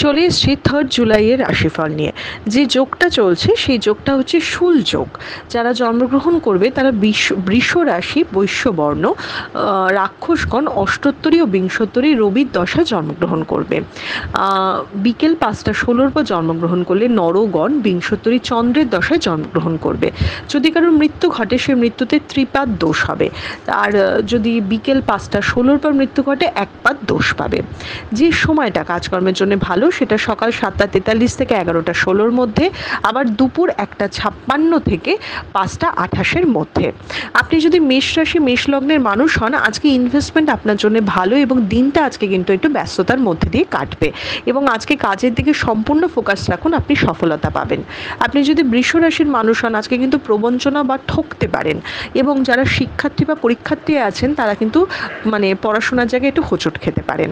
চলে এসছি 3 জুলাইয়ের রাশিফল নিয়ে। যে যোগটা চলছে সেই যোগটা হচ্ছে শুল যোগ। যারা জন্মগ্রহণ করবে তারা বৃষ রাশি, বৈশ্যবর্ণ, রাক্ষসগণ, অষ্টোত্তরী ও বিংশোত্তরী রবির দশায় জন্মগ্রহণ করবে। বিকেল 5টা 16 পর জন্মগ্রহণ করলে নরগণ বিংশোত্তরী চন্দ্রের দশায় জন্মগ্রহণ করবে। যদি কারোর মৃত্যু ঘটে সে মৃত্যুতে ত্রিপাদ দোষ হবে, আর যদি বিকেল 5টা 16 পর মৃত্যু ঘটে একপাদ দোষ পাবে। যে সময়টা কাজকর্মের জন্য ভালো সেটা সকাল 7টা 43 থেকে 11টা 16 মধ্যে, আবার দুপুর 1টা 56 থেকে 5টা 28 মধ্যে। আপনি যদি মেষ রাশি মেষ লগ্নের মানুষ হন, আজকে ইনভেস্টমেন্ট আপনার জন্য ভালো এবং দিনটা আজকে কিন্তু একটু ব্যস্ততার মধ্যে দিয়ে কাটবে এবং আজকে কাজের দিকে সম্পূর্ণ ফোকাস রাখুন, আপনি সফলতা পাবেন। আপনি যদি বৃষ রাশির মানুষ হন, আজকে কিন্তু প্রবঞ্চনা বা ঠকতে পারেন এবং যারা শিক্ষার্থী বা পরীক্ষার্থী আছেন তারা কিন্তু পড়াশোনার জায়গায় একটু হোঁচট খেতে পারেন।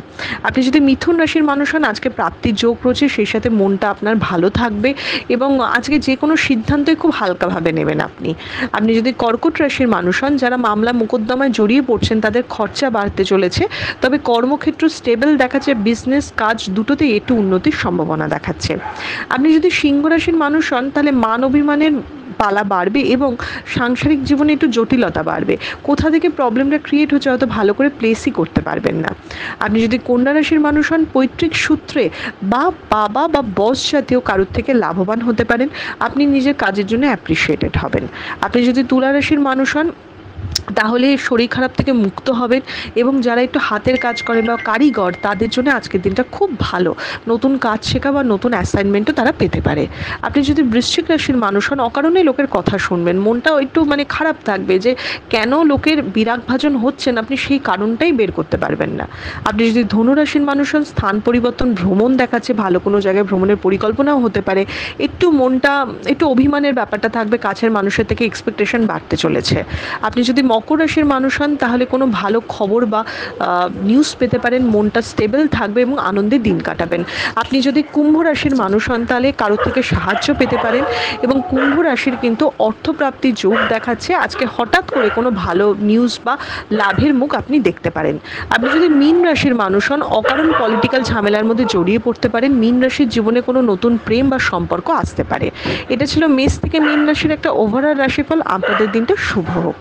আপনি যদি মিথুন রাশির মানুষ হন, আজকে প্রাপ্তির যোগ রয়েছে, সেই সাথে মনটা আপনার ভালো থাকবে এবং আজকে যে কোনো সিদ্ধান্তই খুব হালকাভাবে নেবেন আপনি। আপনি যদি কর্কট রাশির মানুষ হন, যারা মামলা মোকদ্দমায় জড়িয়ে পড়ছেন তাদের খরচা বাড়তে চলেছে, তবে কর্মক্ষেত্র স্টেবল দেখাচ্ছে, বিজনেস কাজ দুটোতেই একটু উন্নতির সম্ভাবনা দেখাচ্ছে। আপনি যদি সিংহ রাশির মানুষ হন তাহলে মান অভিমানের পালা বাড়বে এবং সাংসারিক জীবনে একটু জটিলতা বাড়বে। কোথা থেকে প্রবলেমটা ক্রিয়েট হচ্ছে হয়তো ভালো করে প্লেসই করতে পারবেন না। আপনি যদি কন্যা রাশির মানুষ হন, পৈতৃক সূত্রে বা বাবা বা বস জাতীয় কারোর থেকে লাভবান হতে পারেন, আপনি নিজের কাজের জন্য অ্যাপ্রিসিয়েটেড হবেন। আপনি যদি তুলা রাশির মানুষ হন তাহলে শরীর খারাপ থেকে মুক্ত হবেন এবং যারা একটু হাতের কাজ করে বা কারিগর তাদের জন্য আজকের দিনটা খুব ভালো, নতুন কাজ শেখা বা নতুন অ্যাসাইনমেন্টও তারা পেতে পারে। আপনি যদি বৃশ্চিক রাশির মানুষ হন, অকারণে লোকের কথা শুনবেন, মনটাও একটু খারাপ থাকবে যে কেন লোকের বিরাগভাজন হচ্ছেন, আপনি সেই কারণটাই বের করতে পারবেন না। আপনি যদি ধনু রাশির মানুষ হন, স্থান পরিবর্তন, ভ্রমণ দেখাচ্ছে, ভালো কোনো জায়গায় ভ্রমণের পরিকল্পনাও হতে পারে। একটু মনটা একটু অভিমানের ব্যাপারটা থাকবে, কাছের মানুষের থেকে এক্সপেকটেশন বাড়তে চলেছে। আপনি যদি মকর রাশির মানুষ হন তাহলে কোনো ভালো খবর বা নিউজ পেতে পারেন, মনটা স্টেবল থাকবে এবং আনন্দে দিন কাটাবেন। আপনি যদি কুম্ভ রাশির মানুষ হন তাহলে কারোর থেকে সাহায্য পেতে পারেন এবং কুম্ভ রাশির কিন্তু অর্থপ্রাপ্তির যোগ দেখাচ্ছে, আজকে হঠাৎ করে কোনো ভালো নিউজ বা লাভের মুখ আপনি দেখতে পারেন। আপনি যদি মীন রাশির মানুষ হন, অকারণ পলিটিক্যাল ঝামেলার মধ্যে জড়িয়ে পড়তে পারেন, মীন রাশির জীবনে কোনো নতুন প্রেম বা সম্পর্ক আসতে পারে। এটা ছিল মেষ থেকে মীন রাশির একটা ওভারঅল রাশিফল। আপনাদের দিনটা শুভ হোক।